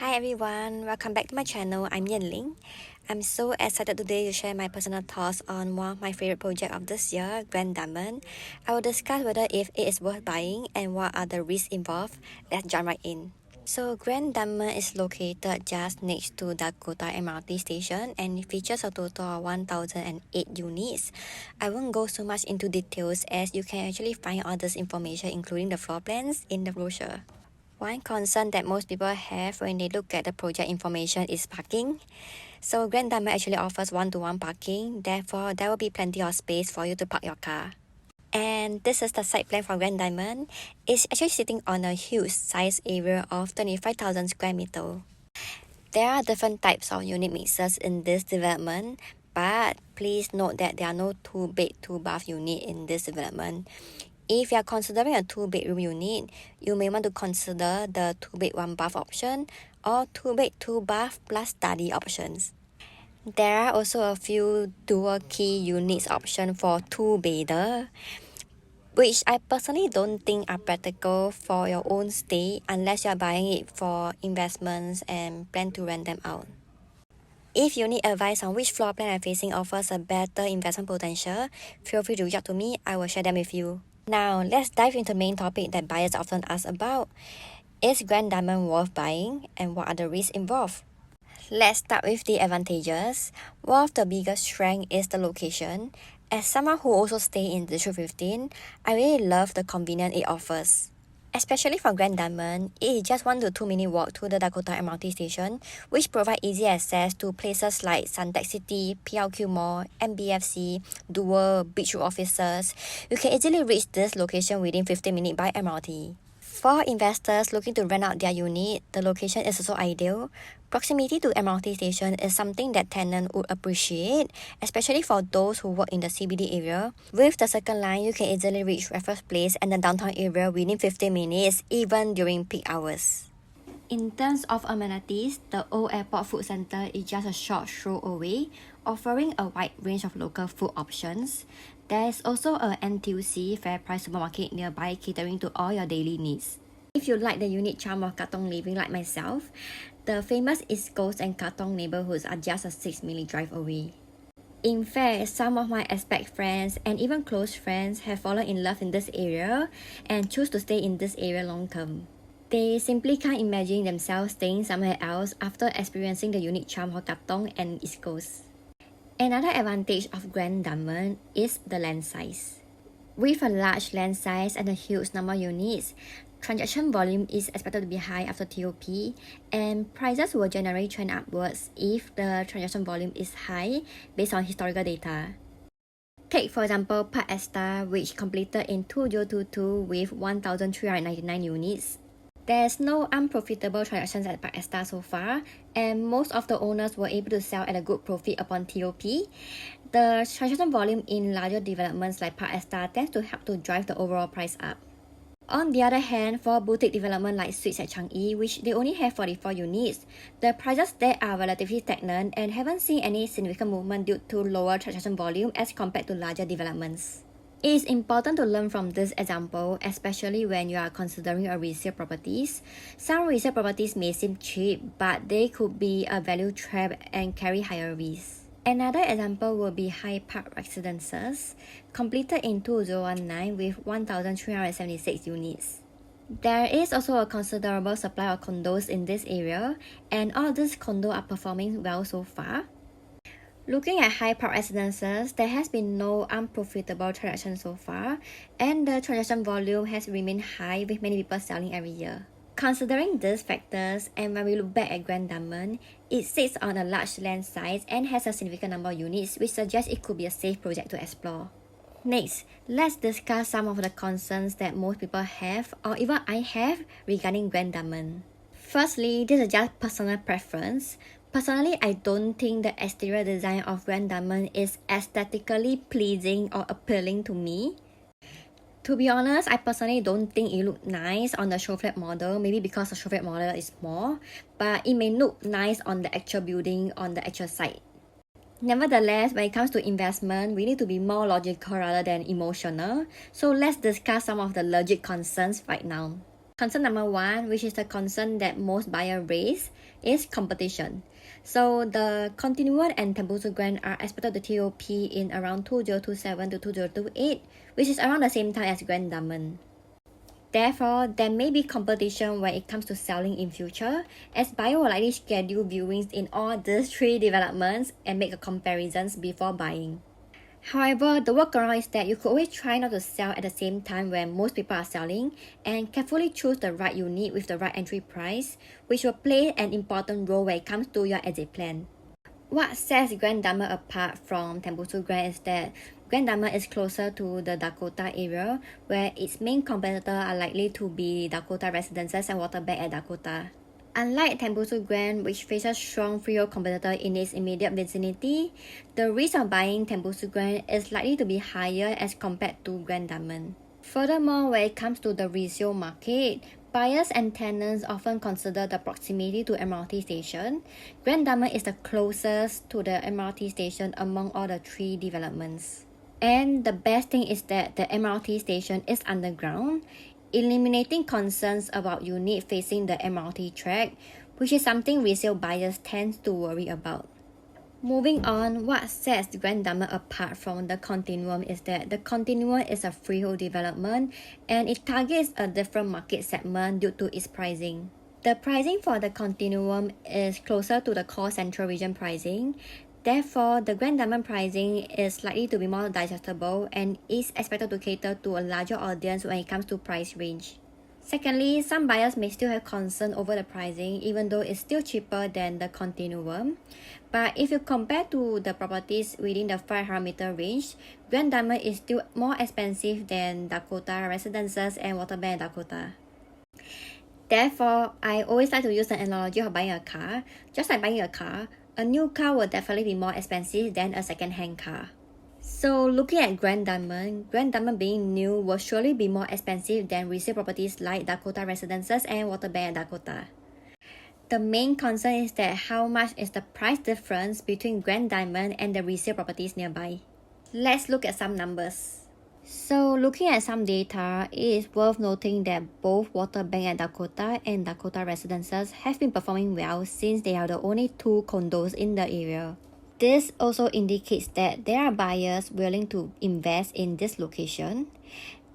Hi everyone, welcome back to my channel. I'm Ling. I'm so excited today to share my personal thoughts on one of my favorite projects of this year, Granddunman. I will discuss whether if it is worth buying and what are the risks involved. Let's jump right in. So Granddunman is located just next to Dakota MRT station and it features a total of 1008 units. I won't go so much into details as you can actually find all this information including the floor plans in the brochure. One concern that most people have when they look at the project information is parking. So Granddunman actually offers one-to-one parking, therefore there will be plenty of space for you to park your car. And this is the site plan for Granddunman. It's actually sitting on a huge size area of 25,000 square meters. There are different types of unit mixes in this development, but please note that there are no 2-bed 2-bath unit in this development. If you are considering a 2-bedroom unit, you may want to consider the 2-bed 1-bath option or 2-bed 2-bath plus study options. There are also a few dual key units option for 2-bedder, which I personally don't think are practical for your own stay unless you are buying it for investments and plan to rent them out. If you need advice on which floor plan I'm facing offers a better investment potential, feel free to reach out to me, I will share them with you. Now, let's dive into the main topic that buyers often ask about. Is Granddunman worth buying and what are the risks involved? Let's start with the advantages. One of the biggest strengths is the location. As someone who also stays in District 15, I really love the convenience it offers. Especially for Granddunman, it is just 1 to 2 minute walk to the Dakota MRT station, which provide easy access to places like Suntec City, PLQ Mall, MBFC, Dual, Beach Road offices. You can easily reach this location within 15 minutes by MRT. For investors looking to rent out their unit, the location is also ideal. Proximity to MRT station is something that tenants would appreciate, especially for those who work in the CBD area. With the second line, you can easily reach Raffles Place and the downtown area within 15 minutes, even during peak hours. In terms of amenities, the Old Airport Food Centre is just a short stroll away, offering a wide range of local food options. There is also a NTUC Fair Price supermarket nearby catering to all your daily needs. If you like the unique charm of Katong living like myself, the famous East Coast and Katong neighborhoods are just a 6-minute drive away. In fact, some of my expat friends and even close friends have fallen in love in this area and choose to stay in this area long term. They simply can't imagine themselves staying somewhere else after experiencing the unique charm of Katong and East Coast. Another advantage of Granddunman is the land size. With a large land size and a huge number of units, transaction volume is expected to be high after TOP, and prices will generally trend upwards if the transaction volume is high based on historical data. Take for example Park Esta, which completed in 2022 with 1,399 units. There's no unprofitable transactions at Park Esta so far, and most of the owners were able to sell at a good profit upon TOP. The transaction volume in larger developments like Park Esta tends to help to drive the overall price up. On the other hand, for boutique development like Suites at Changi, which they only have 44 units, the prices there are relatively stagnant and haven't seen any significant movement due to lower transaction volume as compared to larger developments. It is important to learn from this example, especially when you are considering a resale properties. Some resale properties may seem cheap, but they could be a value trap and carry higher risks. Another example will be Hyde Park Residences, completed in 2019 with 1,376 units. There is also a considerable supply of condos in this area, and all these condos are performing well so far. Looking at Hyde Park Residences, there has been no unprofitable transaction so far, and the transaction volume has remained high with many people selling every year. Considering these factors, and when we look back at Granddunman, it sits on a large land size and has a significant number of units, which suggests it could be a safe project to explore. Next, let's discuss some of the concerns that most people have, or even I have, regarding Granddunman. Firstly, this is just personal preference. Personally, I don't think the exterior design of Granddunman is aesthetically pleasing or appealing to me. To be honest, I personally don't think it looks nice on the show flat model, maybe because the show flat model is small, but it may look nice on the actual building on the actual site. Nevertheless, when it comes to investment, we need to be more logical rather than emotional, so let's discuss some of the logic concerns right now. Concern number one, which is the concern that most buyers raise, is competition. So the Continuum and Tembusu grant are expected to TOP in around 2027 to 2028, which is around the same time as Granddunman. Therefore, there may be competition when it comes to selling in future, as buyers will likely schedule viewings in all these three developments and make comparisons before buying. However, the workaround is that you could always try not to sell at the same time when most people are selling, and carefully choose the right unit with the right entry price, which will play an important role when it comes to your exit plan. What sets Granddunman apart from Tembusu Grand is that Granddunman is closer to the Dakota area, where its main competitors are likely to be Dakota Residences and Waterbank at Dakota. Unlike Tembusu Grand, which faces strong freehold competitor in its immediate vicinity, the risk of buying Tembusu Grand is likely to be higher as compared to Granddunman. Furthermore, when it comes to the resale market, buyers and tenants often consider the proximity to MRT station. Granddunman is the closest to the MRT station among all the three developments. And the best thing is that the MRT station is underground, eliminating concerns about unit facing the MRT track, which is something resale buyers tend to worry about. Moving on, what sets Granddunman apart from the Continuum is that the Continuum is a freehold development and it targets a different market segment due to its pricing. The pricing for the Continuum is closer to the core central region pricing. Therefore, the Granddunman pricing is likely to be more digestible and is expected to cater to a larger audience when it comes to price range. Secondly, some buyers may still have concern over the pricing even though it's still cheaper than the Continuum. But if you compare to the properties within the 500-meter range, Granddunman is still more expensive than Dakota Residences and Waterbank Dakota. Therefore, I always like to use the analogy of buying a car. Just like buying a car, a new car will definitely be more expensive than a second-hand car. So looking at Granddunman being new will surely be more expensive than resale properties like Dakota Residences and Waterbank Dakota. The main concern is that how much is the price difference between Granddunman and the resale properties nearby. Let's look at some numbers. So looking at some data, it is worth noting that both Waterbank at Dakota and Dakota Residences have been performing well since they are the only two condos in the area. This also indicates that there are buyers willing to invest in this location.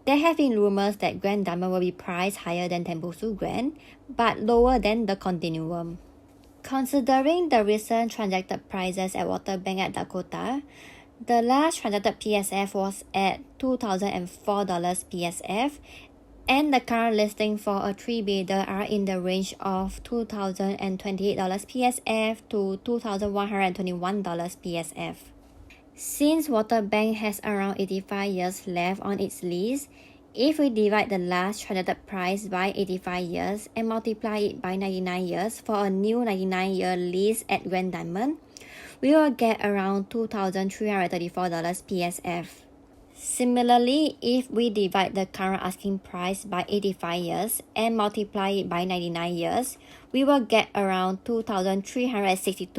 There have been rumors that Granddunman will be priced higher than Tembusu Grand, but lower than the Continuum. Considering the recent transacted prices at Waterbank at Dakota, the last transacted PSF was at $2,004 PSF, and the current listing for a 3-bedder are in the range of $2,028 PSF to $2,121 PSF. Since Waterbank has around 85 years left on its lease, if we divide the last transacted price by 85 years and multiply it by 99 years for a new 99-year lease at Granddunman, we will get around $2,334 PSF. Similarly, if we divide the current asking price by 85 years and multiply it by 99 years, we will get around $2,362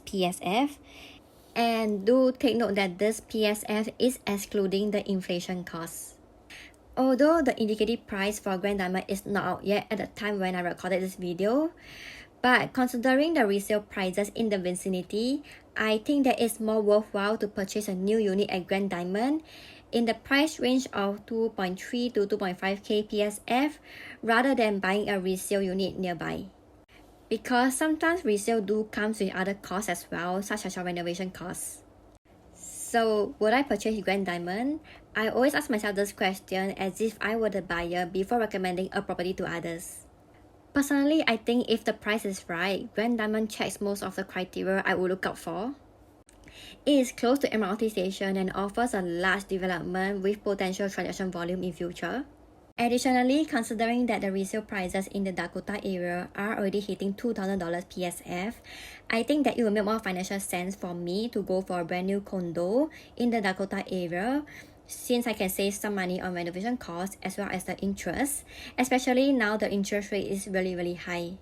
PSF. And do take note that this PSF is excluding the inflation costs. Although the indicative price for Granddunman is not out yet at the time when I recorded this video, but considering the resale prices in the vicinity, I think that it's more worthwhile to purchase a new unit at Granddunman in the price range of 2.3 to 2.5k PSF rather than buying a resale unit nearby. Because sometimes resale do comes with other costs as well, such as your renovation costs. So, would I purchase Granddunman? I always ask myself this question as if I were the buyer before recommending a property to others. Personally, I think if the price is right, Granddunman checks most of the criteria I would look out for. It is close to MRT station and offers a large development with potential transaction volume in future. Additionally, considering that the resale prices in the Dakota area are already hitting $2,000 PSF, I think that it will make more financial sense for me to go for a brand new condo in the Dakota area, since I can save some money on renovation costs as well as the interest, especially now the interest rate is really high.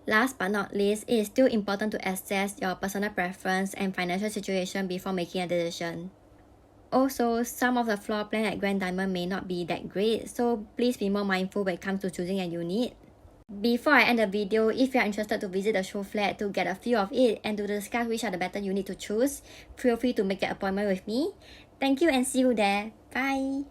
Last but not least, it is still important to assess your personal preference and financial situation before making a decision. Also, some of the floor plan at Granddunman may not be that great, so please be more mindful when it comes to choosing a unit. Before I end the video, if you are interested to visit the show flat to get a feel of it and to discuss which are the better unit to choose, feel free to make an appointment with me. Thank you and see you there. Bye!